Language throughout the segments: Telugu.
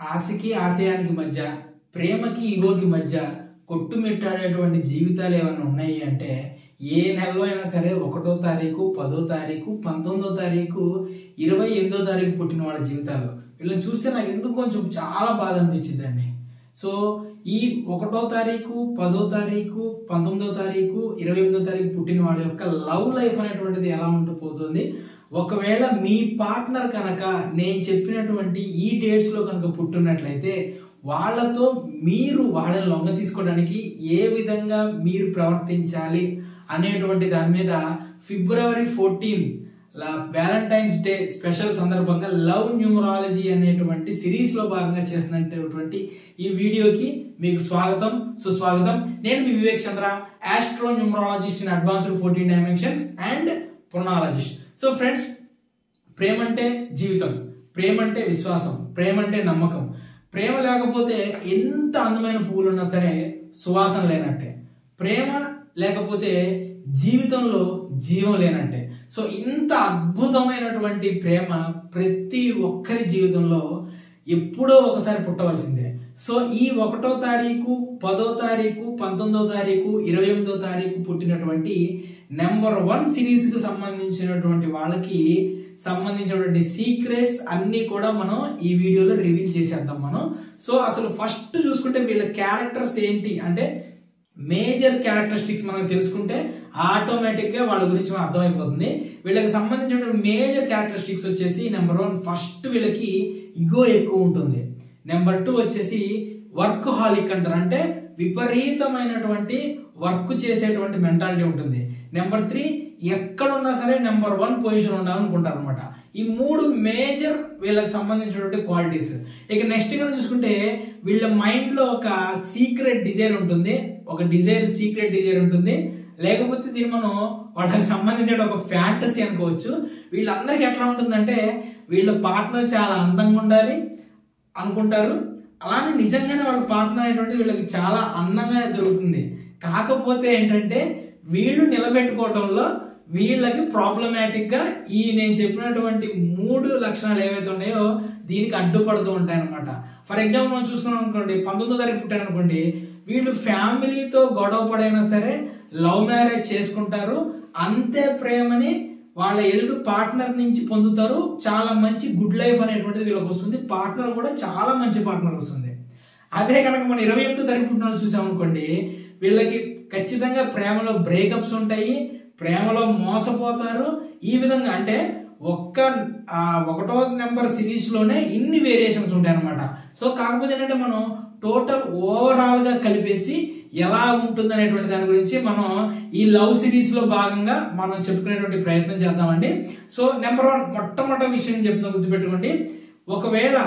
ఆశకి ఆశయానికి మధ్య, ప్రేమకి ఈగోకి మధ్య కొట్టుమిట్టాడేటువంటి జీవితాలు ఏమైనా ఉన్నాయి అంటే ఏ నెలలో అయినా సరే 1వ తారీఖు, 10వ తారీఖు, 19వ తారీఖు, 28వ తారీఖు పుట్టిన వాళ్ళ జీవితాలు. వీళ్ళని చూస్తే నాకు ఎందుకు కొంచెం చాలా బాధ అనిపించిందండి. సో ఈ 1వ తారీఖు, 10వ తారీఖు, 19వ తారీఖు, 28వ తారీఖు పుట్టిన వాళ్ళ యొక్క లవ్ లైఫ్ అనేటువంటిది ఎలా ఉంటూ పోతుంది. ఒకవేళ మీ పార్ట్నర్ కనుక నేను చెప్పినటువంటి ఈ డేట్స్ లో కనుక పుట్టినట్లయితే వాళ్ళతో మీరు వాళ్ళని లొంగ తీసుకోవడానికి ఏ విధంగా మీరు ప్రవర్తించాలి అనేటువంటి దాని మీద ఫిబ్రవరి 14 వ్యాలంటైన్స్ డే స్పెషల్ సందర్భంగా లవ్ న్యూమరాలజీ అనేటువంటి సిరీస్ లో భాగంగా చేసినటువంటి ఈ వీడియోకి మీకు స్వాగతం, సుస్వాగతం. నేను మీ Vivek Chandra, astro numerologist in advanced 14 dimensions and pronologist. So friends, ప్రేమ అంటే జీవితం, ప్రేమ అంటే విశ్వాసం, ప్రేమ అంటే నమ్మకం. ప్రేమ లేకపోతే ఎంత అందమైన పువ్వులు ఉన్నా సరే సువాసన లేనట్టే. ప్రేమ లేకపోతే జీవితంలో జీవం లేనట్టే. సో ఇంత అద్భుతమైనటువంటి ప్రేమ ప్రతి ఒక్కరి జీవితంలో ఎప్పుడో ఒకసారి పుట్టవలసిందే. సో ఈ 1వ తారీఖు, 10వ తారీఖు, 19వ తారీఖు, 28వ తారీఖు పుట్టినటువంటి నెంబర్ 1 సిరీస్ కి సంబంధించినటువంటి వాళ్ళకి సంబంధించినటువంటి సీక్రెట్స్ అన్ని కూడా మనం ఈ వీడియోలో రివీల్ చేసేద్దాం మనం. సో అసలు ఫస్ట్ చూసుకుంటే వీళ్ళ క్యారెక్టర్స్ ఏంటి అంటే మేజర్ క్యారెక్టరిస్టిక్స్ మనం తెలుసుకుంటే ఆటోమేటిక్ గా వాళ్ళ గురించి మనం అర్థమైపోతుంది. వీళ్ళకి సంబంధించిన మేజర్ క్యారెక్టరిస్టిక్స్ వచ్చేసి నెంబర్ 1 ఫస్ట్ వీళ్ళకి ఇగో ఎక్కువ ఉంటుంది. నెంబర్ 2 వచ్చేసి వర్క్ హాలిక్ అంటారు, అంటే విపరీతమైనటువంటి వర్క్ చేసేటువంటి మెంటాలిటీ ఉంటుంది. నెంబర్ 3 ఎక్కడున్నా సరే నెంబర్ 1 పొజిషన్ ఉండాలనుకుంటారు అనమాట. ఈ 3 మేజర్ వీళ్ళకి సంబంధించినటువంటి క్వాలిటీస్. ఇక నెక్స్ట్ గా చూసుకుంటే వీళ్ళ మైండ్ లో ఒక సీక్రెట్ డిజైర్ ఉంటుంది, ఒక సీక్రెట్ డిజైర్ ఉంటుంది. లేకపోతే దీన్ని మనం వాళ్ళకి సంబంధించిన ఒక ఫ్యాంటసీ అనుకోవచ్చు. వీళ్ళందరికీ ఎట్లా ఉంటుందంటే వీళ్ళ పార్ట్నర్ చాలా అందంగా ఉండాలి అనుకుంటారు. అలానే నిజంగానే వాళ్ళ పార్ట్నర్ అనేటువంటి వీళ్ళకి చాలా అందంగానే దొరుకుతుంది. కాకపోతే ఏంటంటే వీళ్ళు నిలబెట్టుకోవడంలో వీళ్ళకి ప్రాబ్లమాటిక్ గా ఈ నేను చెప్పినటువంటి 3 లక్షణాలు ఏవైతే ఉన్నాయో దీనికి అడ్డుపడుతూ ఉంటాయి అనమాట. ఫర్ ఎగ్జాంపుల్ మనం చూసుకున్నాం అనుకోండి, 19వ తారీఖు పుట్టారు అనుకోండి, వీళ్ళు ఫ్యామిలీతో గొడవ పడైనా సరే లవ్ మ్యారేజ్ చేసుకుంటారు. అంతే ప్రేమని వాళ్ళ ఎదుటి పార్ట్నర్ నుంచి పొందుతారు. చాలా మంచి గుడ్ లైఫ్ అనేటువంటిది వీళ్ళకి వస్తుంది. పార్ట్నర్ కూడా చాలా మంచి పార్ట్నర్ వస్తుంది. అదే కనుక మనం 28వ తారీఖు పుట్టిన చూసామనుకోండి, వీళ్ళకి ఖచ్చితంగా ప్రేమలో బ్రేకప్స్ ఉంటాయి, ప్రేమలో మోసపోతారు. ఈ విధంగా అంటే 1వ నెంబర్ సిరీస్ లోనే ఇన్ని వేరియేషన్స్ ఉంటాయి అనమాట. సో కాకపోతే ఏంటంటే మనం టోటల్ ఓవరాల్ గా కలిపేసి ఎలా ఉంటుంది అనేటువంటి దాని గురించి మనం ఈ లవ్ సిరీస్ లో భాగంగా మనం చెప్పుకునేటువంటి ప్రయత్నం చేద్దామండి. సో నెంబర్ 1 మొట్టమొదటి విషయం చెప్తున్నా, గుర్తుపెట్టుకోండి. ఒకవేళ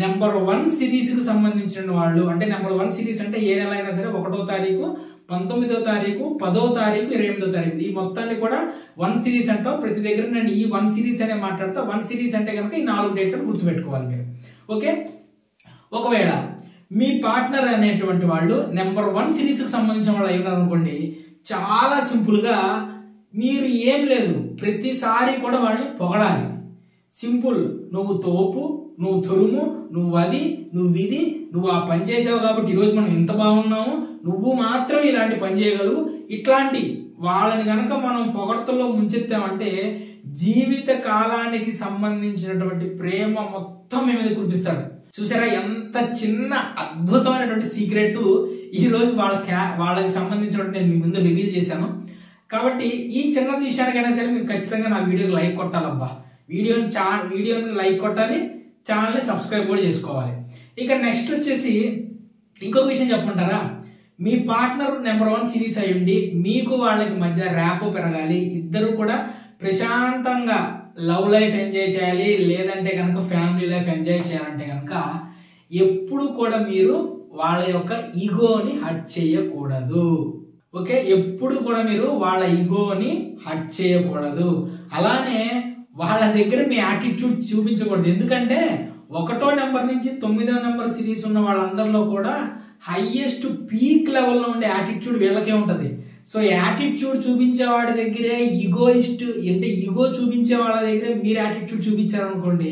నెంబర్ 1 సిరీస్ కు సంబంధించిన వాళ్ళు, అంటే నెంబర్ 1 సిరీస్ అంటే ఏ నెల అయినా సరే 1వ తారీఖు, 19వ తారీఖు, 10వ తారీఖు, 28వ తారీఖు ఈ మొత్తాన్ని కూడా 1 సిరీస్ అంటాం. ప్రతి దగ్గర నేను ఈ 1 సిరీస్ అనే మాట్లాడతా. 1 సిరీస్ అంటే కనుక ఈ 4 డేట్లను గుర్తుపెట్టుకోవాలి మీరు. ఓకే, ఒకవేళ మీ పార్ట్నర్ అనేటువంటి వాళ్ళు నెంబర్ 1 సిరీస్ కు సంబంధించిన వాళ్ళు అయినారు అనుకోండి, చాలా సింపుల్ గా మీరు ఏం లేదు, ప్రతిసారి కూడా వాళ్ళని పొగడాలి. సింపుల్, నువ్వు తోపు, నువ్వు తురుము, నువ్వు అది, నువ్వు ఇది, నువ్వు ఆ పని చేసావు కాబట్టి ఈరోజు మనం ఇంత బాగున్నాము, నువ్వు మాత్రం ఇలాంటి పని చేయగలవు. ఇట్లాంటి వాళ్ళని గనక మనం పొగడ్తల్లో ముంచెత్తామంటే జీవిత కాలానికి సంబంధించినటువంటి ప్రేమ మొత్తం మీ మీద కురిపిస్తాడు. చూసారా ఎంత చిన్న అద్భుతమైనటువంటి సీక్రెట్ ఈ రోజు వాళ్ళకి సంబంధించినటువంటి నేను మీ ముందు రివీల్ చేశాను. కాబట్టి ఈ చిన్న విషయానికైనా సరే మీరు ఖచ్చితంగా నా వీడియోకి లైక్ కొట్టాలబ్బా. వీడియోని లైక్ కొట్టాలి, ఛానల్ని సబ్స్క్రైబ్ కూడా చేసుకోవాలి. ఇక నెక్స్ట్ వచ్చేసి ఇంకొక విషయం చెప్పమంటారా, మీ పార్ట్నర్ నెంబర్ 1 సిరీస్ అయ్యండి, మీకు వాళ్ళకి మధ్య ర్యాపో పెరగాలి, ఇద్దరు కూడా ప్రశాంతంగా లవ్ లైఫ్ ఎంజాయ్ చేయాలి, లేదంటే కనుక ఫ్యామిలీ లైఫ్ ఎంజాయ్ చేయాలంటే కనుక ఎప్పుడు కూడా మీరు వాళ్ళ యొక్క ఈగోని హర్ట్ చేయకూడదు. ఓకే, ఎప్పుడు కూడా మీరు వాళ్ళ ఈగోని హర్ట్ చేయకూడదు. అలానే వాళ్ళ దగ్గర మీ యాటిట్యూడ్ చూపించకూడదు. ఎందుకంటే 1వ నెంబర్ నుంచి 9వ నెంబర్ సిరీస్ ఉన్న వాళ్ళందరిలో కూడా హైయెస్ట్ పీక్ లెవెల్లో ఉండే యాటిట్యూడ్ వీళ్ళకే ఉంటది. సో యాటిట్యూడ్ చూపించే వాడి దగ్గరే ఈగోయిస్ట్ అంటే ఈగో చూపించే వాళ్ళ దగ్గరే మీరు యాటిట్యూడ్ చూపించారనుకోండి,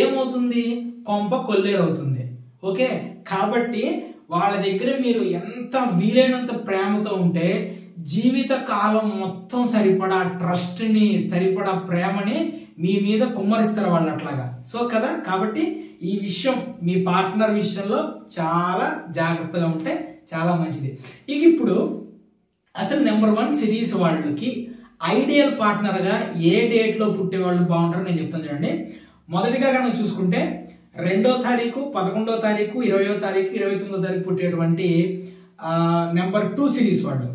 ఏమవుతుంది, కొంప కొల్లేరు అవుతుంది. ఓకే, కాబట్టి వాళ్ళ దగ్గర మీరు ఎంత వీలైనంత ప్రేమతో ఉంటే జీవిత కాలం మొత్తం సరిపడా ట్రస్ట్ని, సరిపడా ప్రేమని మీ మీద కుమ్మరిస్తారు వాళ్ళు అట్లాగా. సో కదా, కాబట్టి ఈ విషయం మీ పార్ట్నర్ విషయంలో చాలా జాగ్రత్తగా ఉంటే చాలా మంచిది. ఇక ఇప్పుడు అసలు నెంబర్ 1 సిరీస్ వాళ్ళకి ఐడియల్ పార్ట్నర్గా ఏ డేట్లో పుట్టే వాళ్ళు బాగుంటారో నేను చెప్తాను చూడండి. మొదటిగా కనుక చూసుకుంటే 2వ తారీఖు, 11వ తారీఖు, 20వ తారీఖు, 29వ తారీఖు పుట్టేటువంటి నెంబర్ 2 సిరీస్ వాళ్ళు.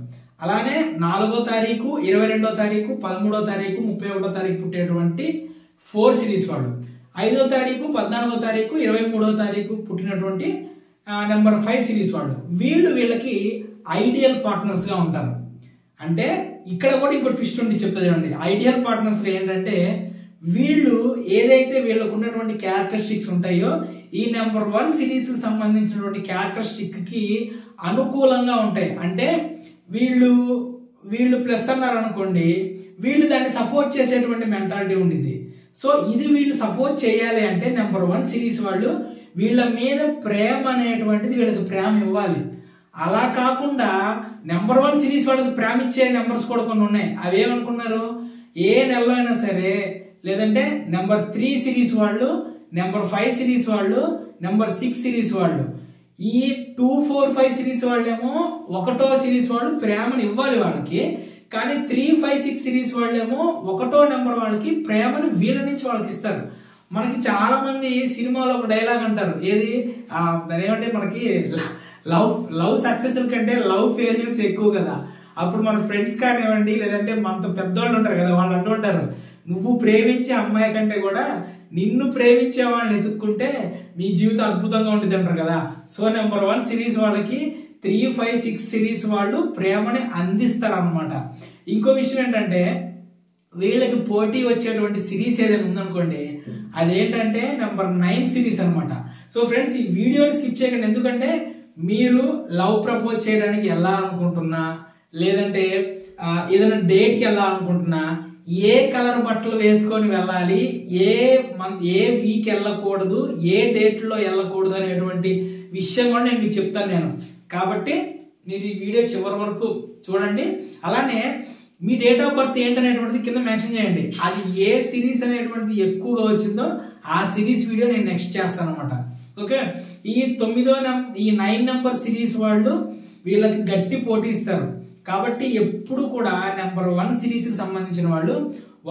అలానే 4వ తారీఖు, 22వ తారీఖు, 13వ తారీఖు, 31వ తారీఖు పుట్టేటువంటి 4 సిరీస్ వాళ్ళు. 5వ తారీఖు, 14వ తారీఖు, 23వ తారీఖు పుట్టినటువంటి నెంబర్ 5 సిరీస్ వాళ్ళు. వీళ్ళకి ఐడియల్ పార్ట్నర్స్ గా ఉంటారు. అంటే ఇక్కడ కూడా ఇంకో ట్విస్ట్ ఉండి చెప్తా చూడండి. ఐడియల్ పార్ట్నర్స్ ఏంటంటే వీళ్ళు ఏదైతే వీళ్ళకు ఉన్నటువంటి క్యారెక్టరిస్టిక్స్ ఉంటాయో ఈ నెంబర్ 1 సిరీస్ కి సంబంధించినటువంటి క్యారెక్టరిస్టిక్ కి అనుకూలంగా ఉంటాయి. అంటే వీళ్ళు ప్లస్ అన్నారు అనుకోండి, వీళ్ళు దాన్ని సపోర్ట్ చేసేటువంటి మెంటాలిటీ ఉండిద్ది. సో ఇది వీళ్ళు సపోర్ట్ చేయాలి అంటే నెంబర్ 1 సిరీస్ వాళ్ళు వీళ్ళ మీద ప్రేమ అనేటువంటిది వీళ్ళకి ప్రేమ ఇవ్వాలి. అలా కాకుండా నెంబర్ 1 సిరీస్ వాళ్ళకి ప్రేమ ఇచ్చే నెంబర్స్ కూడా కొన్ని ఉన్నాయి. అవి ఏమనుకున్నారు, ఏ నెలలో అయినా సరే, లేదంటే నెంబర్ 3 సిరీస్ వాళ్ళు, నెంబర్ 5 సిరీస్ వాళ్ళు, నెంబర్ 6 సిరీస్ వాళ్ళు, ఈ 2, 4, 5 సిరీస్ వాళ్ళేమో 1వ సిరీస్ వాళ్ళు ప్రేమను ఇవ్వాలి వాళ్ళకి. కానీ 3, 5, 6 సిరీస్ వాళ్ళేమో 1వ నెంబర్ వాళ్ళకి ప్రేమను వీళ్ళ నుంచి వాళ్ళకి ఇస్తారు. మనకి చాలా మంది సినిమాలో ఒక డైలాగ్ అంటారు, ఏది ఏమంటే మనకి లవ్ సక్సెస్ కంటే లవ్ ఫెయిల్యూర్స్ ఎక్కువ కదా. అప్పుడు మన ఫ్రెండ్స్ కానివ్వండి, లేదంటే మనతో పెద్దవాళ్ళు ఉంటారు కదా, వాళ్ళు అంటూ ఉంటారు, నువ్వు ప్రేమించే అమ్మాయి కంటే కూడా నిన్ను ప్రేమించే వాళ్ళని ఎత్తుక్కుంటే నీ జీవితం అద్భుతంగా ఉంటుంది అంటారు కదా. సో నెంబర్ 1 సిరీస్ వాళ్ళకి 3, 5, 6 సిరీస్ వాళ్ళు ప్రేమని అందిస్తారు అన్నమాట. ఇంకో విషయం ఏంటంటే వీళ్ళకి పోటీ వచ్చేటువంటి సిరీస్ ఏదైనా ఉందనుకోండి, అదేంటంటే నెంబర్ 9 సిరీస్ అనమాట. సో ఫ్రెండ్స్, ఈ వీడియోని స్కిప్ చేయకండి. ఎందుకంటే మీరు లవ్ ప్రపోజ్ చేయడానికి వెళ్ళాలనుకుంటున్నా, లేదంటే ఏదైనా డేట్కి వెళ్ళాలనుకుంటున్నా, ఏ కలర్ బట్టలు వేసుకొని వెళ్ళాలి, ఏ వీక్ వెళ్ళకూడదు, ఏ డేట్లో వెళ్ళకూడదు అనేటువంటి విషయం కూడా నేను మీకు చెప్తాను కాబట్టి మీరు ఈ వీడియో చివరి వరకు చూడండి. అలానే మీ డేట్ ఆఫ్ బర్త్ ఏంటనేటువంటిది కింద మెన్షన్ చేయండి. అది ఏ సిరీస్ అనేటువంటిది ఎక్కువగా వచ్చిందో ఆ సిరీస్ వీడియో నేను నెక్స్ట్ చేస్తాను అనమాట. ఓకే, ఈ 9 నెంబర్ సిరీస్ వాళ్ళు వీళ్ళకి గట్టి పోటీ ఇస్తారు. కాబట్టి ఎప్పుడు కూడా నెంబర్ 1 సిరీస్ కి సంబంధించిన వాళ్ళు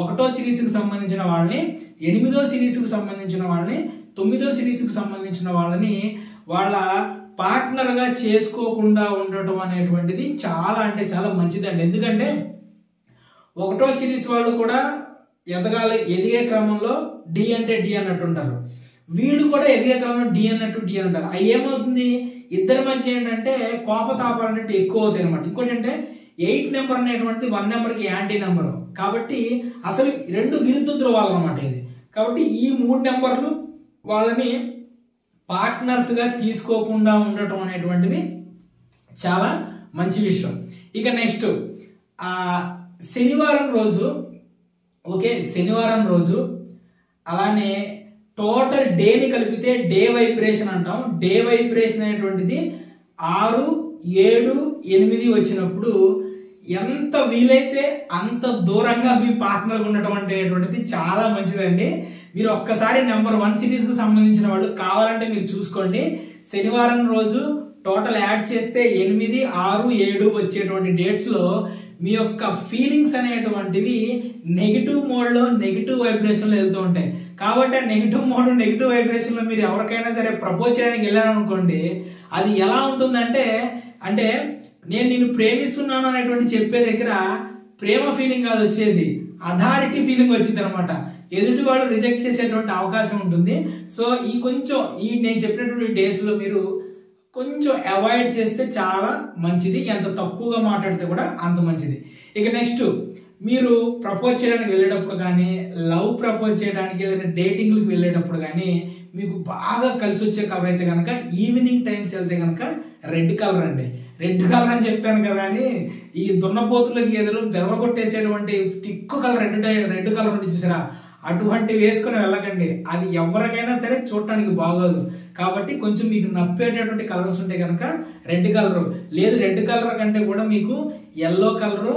1వ సిరీస్ కి సంబంధించిన వాళ్ళని, 8వ సిరీస్ కి సంబంధించిన వాళ్ళని, 9వ సిరీస్ కి సంబంధించిన వాళ్ళని వాళ్ళ పార్ట్నర్ గా చేసుకోకుండా ఉండటం అనేటువంటిది చాలా అంటే చాలా మంచిదండి. ఎందుకంటే 1వ సిరీస్ వాళ్ళు కూడా ఎదిగే క్రమంలో డి అంటే డి అన్నట్టు ఉంటారు, వీళ్ళు కూడా ఎదిగే క్రమంలో డి అన్నట్టు డి అంటారు. అవి ఏమవుతుంది, ఇద్దరి మధ్య ఏంటంటే కోపతాపాలు అనేవి ఎక్కువ అవుతాయి అనమాట. ఇంకోటి అంటే 8 నెంబర్ అనేటువంటిది 1 నెంబర్కి యాంటీ నెంబర్, కాబట్టి అసలు 2 విరుద్ధ ధృవాలు అనమాట ఇది. కాబట్టి ఈ 3 నెంబర్లు వాళ్ళని పార్ట్నర్స్ గా తీసుకోకుండా ఉండటం అనేటువంటిది చాలా మంచి విషయం. ఇక నెక్స్ట్ శనివారం రోజు, ఓకే, శనివారం రోజు అలానే టోటల్ డేని కలిపితే డే వైబ్రేషన్ అంటాం. డే వైబ్రేషన్ అనేటువంటిది 6, 7, 8 వచ్చినప్పుడు ఎంత వీలైతే అంత దూరంగా మీ పార్ట్నర్ ఉండటం అనేటువంటిది చాలా మంచిదండి. మీరు ఒక్కసారి నెంబర్ 1 సిరీస్ కు సంబంధించిన వాళ్ళు కావాలంటే మీరు చూసుకోండి. శనివారం రోజు టోటల్ యాడ్ చేస్తే 8, 6, 7 వచ్చేటువంటి డేట్స్ లో మీ యొక్క ఫీలింగ్స్ అనేటువంటివి నెగిటివ్ మోడ్ లో, నెగిటివ్ వైబ్రేషన్ లో వెళ్తూ ఉంటాయి. కాబట్టి ఆ నెగిటివ్ మోడ్, నెగిటివ్ వైబ్రేషన్ లో మీరు ఎవరికైనా సరే ప్రపోజ్ చేయడానికి వెళ్ళారనుకోండి, అది ఎలా ఉంటుందంటే, అంటే నేను నిన్ను ప్రేమిస్తున్నాను అనేటువంటి చెప్పే దగ్గర ప్రేమ ఫీలింగ్ కాదు వచ్చేది, అథారిటీ ఫీలింగ్ వచ్చింది అనమాట. ఎదుటి వాళ్ళు రిజెక్ట్ చేసేటువంటి అవకాశం ఉంటుంది. సో ఈ నేను చెప్పినటువంటి డేస్ లో మీరు కొంచెం అవాయిడ్ చేస్తే చాలా మంచిది. ఎంత తక్కువగా మాట్లాడితే కూడా అంత మంచిది. ఇక నెక్స్ట్, మీరు ప్రపోజ్ చేయడానికి వెళ్ళేటప్పుడు కానీ, లవ్ ప్రపోజ్ చేయడానికి ఏదైనా డేటింగ్లకు వెళ్ళేటప్పుడు కానీ మీకు బాగా కలిసి వచ్చే కలర్ అయితే కనుక ఈవినింగ్ టైమ్స్ వెళ్తే కనుక రెడ్ కలర్ అండి. రెడ్ కలర్ అని చెప్పాను కదా అని ఈ దున్నపోతులకి ఎదురు బెదరగొట్టేసేటువంటి తిక్కు కలర్ రెడ్ కలర్ ఉంది చూసారా, అటువంటి వేసుకుని వెళ్ళకండి. అది ఎవరికైనా సరే చూడటానికి బాగోదు. కాబట్టి కొంచెం మీకు నప్పేటటువంటి కలర్స్ ఉంటే కనుక రెడ్ కలర్, లేదు రెడ్ కలర్ కంటే కూడా మీకు ఎల్లో కలరు,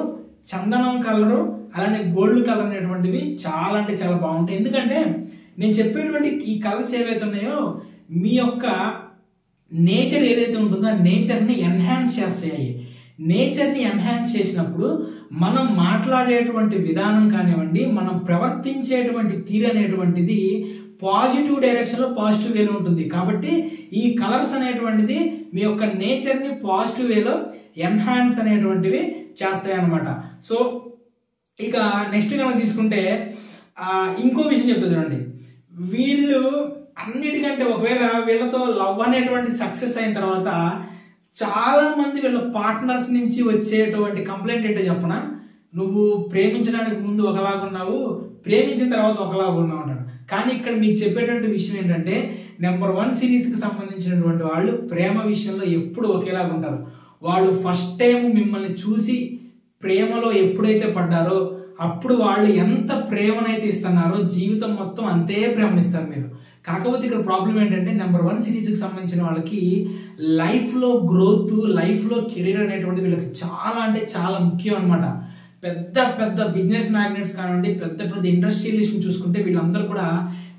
చందనం కలరు, అలానే గోల్డ్ కలర్ అనేటువంటివి చాలా అంటే చాలా బాగుంటాయి. ఎందుకంటే నేను చెప్పేటువంటి ఈ కలర్స్ ఏవైతే ఉన్నాయో మీ యొక్క నేచర్ ఏదైతే ఉంటుందో ఆ నేచర్ని ఎన్హాన్స్ చేస్తాయి. నేచర్ని ఎన్హాన్స్ చేసినప్పుడు మనం మాట్లాడేటువంటి విధానం కానివ్వండి, మనం ప్రవర్తించేటువంటి తీరు అనేటువంటిది పాజిటివ్ డైరెక్షన్లో పాజిటివ్ వేలో ఉంటుంది. కాబట్టి ఈ కలర్స్ అనేటువంటిది మీ యొక్క నేచర్ని పాజిటివ్ వేలో ఎన్హాన్స్ అనేటువంటివి చేస్తాయి అన్నమాట. సో ఇక నెక్స్ట్ కనుక తీసుకుంటే ఇంకో విషయం చెప్తా చూడండి. వీళ్ళు అన్నిటికంటే ఒకవేళ వీళ్ళతో లవ్ అనేటువంటి సక్సెస్ అయిన తర్వాత చాలా మంది వీళ్ళ పార్ట్నర్స్ నుంచి వచ్చేటువంటి కంప్లైంట్ ఏంటో చెప్పనా, నువ్వు ప్రేమించడానికి ముందు ఒకలాగున్నావు, ప్రేమించిన తర్వాత ఒకలాగున్నావు అంటాడు. కానీ ఇక్కడ మీకు చెప్పేటువంటి విషయం ఏంటంటే నెంబర్ 1 సిరీస్కి సంబంధించినటువంటి వాళ్ళు ప్రేమ విషయంలో ఎప్పుడు ఒకేలాగా ఉంటారు. వాళ్ళు ఫస్ట్ టైం మిమ్మల్ని చూసి ప్రేమలో ఎప్పుడైతే పడ్డారో అప్పుడు వాళ్ళు ఎంత ప్రేమనైతే ఇస్తున్నారో జీవితం మొత్తం అంతే ప్రేమనిస్తారు మీరు. కాకపోతే ఇక్కడ ప్రాబ్లం ఏంటంటే నెంబర్ 1 సిరీస్కి సంబంధించిన వాళ్ళకి లైఫ్లో గ్రోత్, లైఫ్లో కెరీర్ అనేటువంటి వీళ్ళకి చాలా అంటే చాలా ముఖ్యం అనమాట. పెద్ద పెద్ద బిజినెస్ మ్యాగ్నెట్స్ కానివ్వండి, పెద్ద పెద్ద ఇండస్ట్రియలిస్ట్ చూసుకుంటే వీళ్ళందరూ కూడా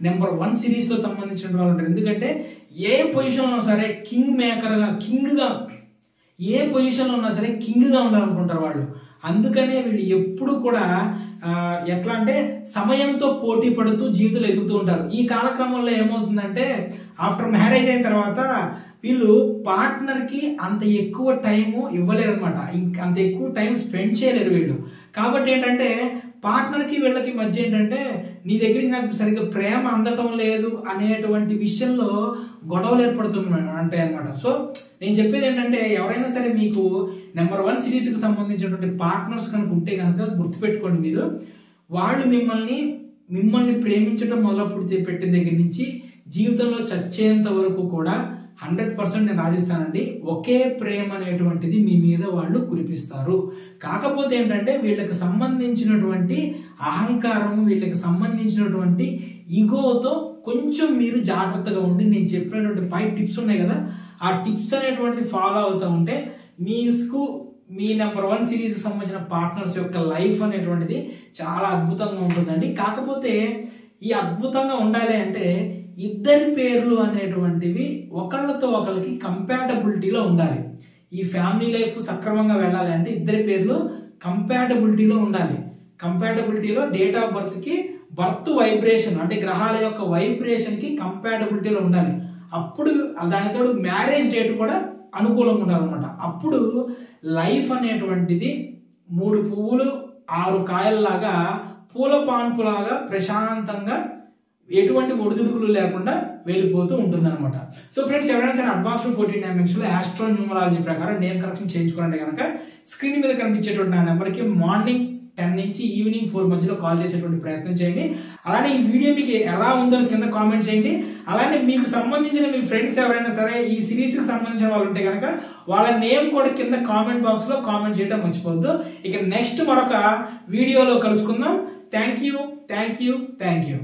నెంబర్ 1 సిరీస్లో సంబంధించిన వాళ్ళు ఉంటారు. ఎందుకంటే ఏ పొజిషన్లో సరే కింగ్ మేకర్గా, కింగ్గా, ఏ పొజిషన్లో ఉన్నా సరే కింగ్గా ఉండాలనుకుంటారు వాళ్ళు. అందుకనే వీళ్ళు ఎప్పుడు కూడా ఎట్లా అంటే సమయంతో పోటీ పడుతూ జీవితంలో ఎదుగుతూ ఉంటారు. ఈ కాలక్రమంలో ఏమవుతుందంటే ఆఫ్టర్ మ్యారేజ్ అయిన తర్వాత వీళ్ళు పార్ట్నర్కి అంత ఎక్కువ టైము ఇవ్వలేరు అనమాట, అంత ఎక్కువ టైం స్పెండ్ చేయలేరు వీళ్ళు. కాబట్టి ఏంటంటే పార్ట్నర్కి వీళ్ళకి మధ్య ఏంటంటే నీ దగ్గరికి నాకు సరిగ్గా ప్రేమ అందటం లేదు అనేటువంటి విషయంలో గొడవలు ఏర్పడుతుంటాయి అనమాట. సో నేను చెప్పేది ఏంటంటే ఎవరైనా సరే మీకు నెంబర్ 1 సిరీస్కి సంబంధించినటువంటి పార్ట్నర్స్ కనుక ఉంటే కనుక గుర్తుపెట్టుకోండి, మీరు వాళ్ళు మిమ్మల్ని ప్రేమించడం మొదలు పెట్టిన దగ్గర నుంచి జీవితంలో చచ్చేంత వరకు కూడా 100% నేను రాసిస్తానండి, ఒకే ప్రేమ అనేటువంటిది మీ మీద వాళ్ళు కురిపిస్తారు. కాకపోతే ఏంటంటే వీళ్ళకి సంబంధించినటువంటి అహంకారం, వీళ్ళకి సంబంధించినటువంటి ఈగోతో కొంచెం మీరు జాగ్రత్తగా ఉండి నేను చెప్పినటువంటి 5 టిప్స్ ఉన్నాయి కదా, ఆ టిప్స్ అనేటువంటిది ఫాలో అవుతూ ఉంటే మీకు మీ నెంబర్ 1 సిరీస్కి సంబంధించిన పార్ట్నర్స్ యొక్క లైఫ్ అనేటువంటిది చాలా అద్భుతంగా ఉంటుందండి. కాకపోతే ఈ అద్భుతంగా ఉండాలి అంటే ఇద్దరి పేర్లు అనేటువంటివి ఒకళ్ళతో ఒకరికి కంపాటబిలిటీలో ఉండాలి. ఈ ఫ్యామిలీ లైఫ్ సక్రమంగా వెళ్ళాలి అంటే ఇద్దరి పేర్లు కంపాటబిలిటీలో ఉండాలి. కంపాటబిలిటీలో డేట్ ఆఫ్ బర్త్కి బర్త్ వైబ్రేషన్ అంటే గ్రహాల యొక్క వైబ్రేషన్కి కంపాటబిలిటీలో ఉండాలి. అప్పుడు దానితో మ్యారేజ్ డేట్ కూడా అనుకూలంగా ఉండాలన్నమాట. అప్పుడు లైఫ్ అనేటువంటిది 3 పువ్వులు 6 కాయల్లాగా పూల పాన్పులాగా ప్రశాంతంగా ఎటువంటి ఒడిదుడుకులు లేకుండా వెళ్ళిపోతూ ఉంటుంది అనమాట. సో ఫ్రెండ్స్, ఎవరైనా సరే అడ్వాన్స్డ్ 14 డైమెన్షన్లో ఆస్ట్రో న్యూమరాలజీ ప్రకారం నేమ్ కరెక్షన్ చేయించుకోవాలంటే కనుక స్క్రీన్ మీద కనిపించేటువంటి నా నెంబర్కి మార్నింగ్ 10 నుంచి ఈవినింగ్ 4 మధ్యలో కాల్ చేసేటువంటి ప్రయత్నం చేయండి. అలానే ఈ వీడియో మీకు ఎలా ఉందో కింద కామెంట్ చేయండి. అలానే మీకు సంబంధించిన మీ ఫ్రెండ్స్ ఎవరైనా సరే ఈ సిరీస్కి సంబంధించిన వాళ్ళు ఉంటే కనుక వాళ్ళ నేమ్ కూడా కింద కామెంట్ బాక్స్లో కామెంట్ చేయడం మర్చిపోవద్దు. ఇక నెక్స్ట్ మరొక వీడియోలో కలుసుకుందాం. Thank you.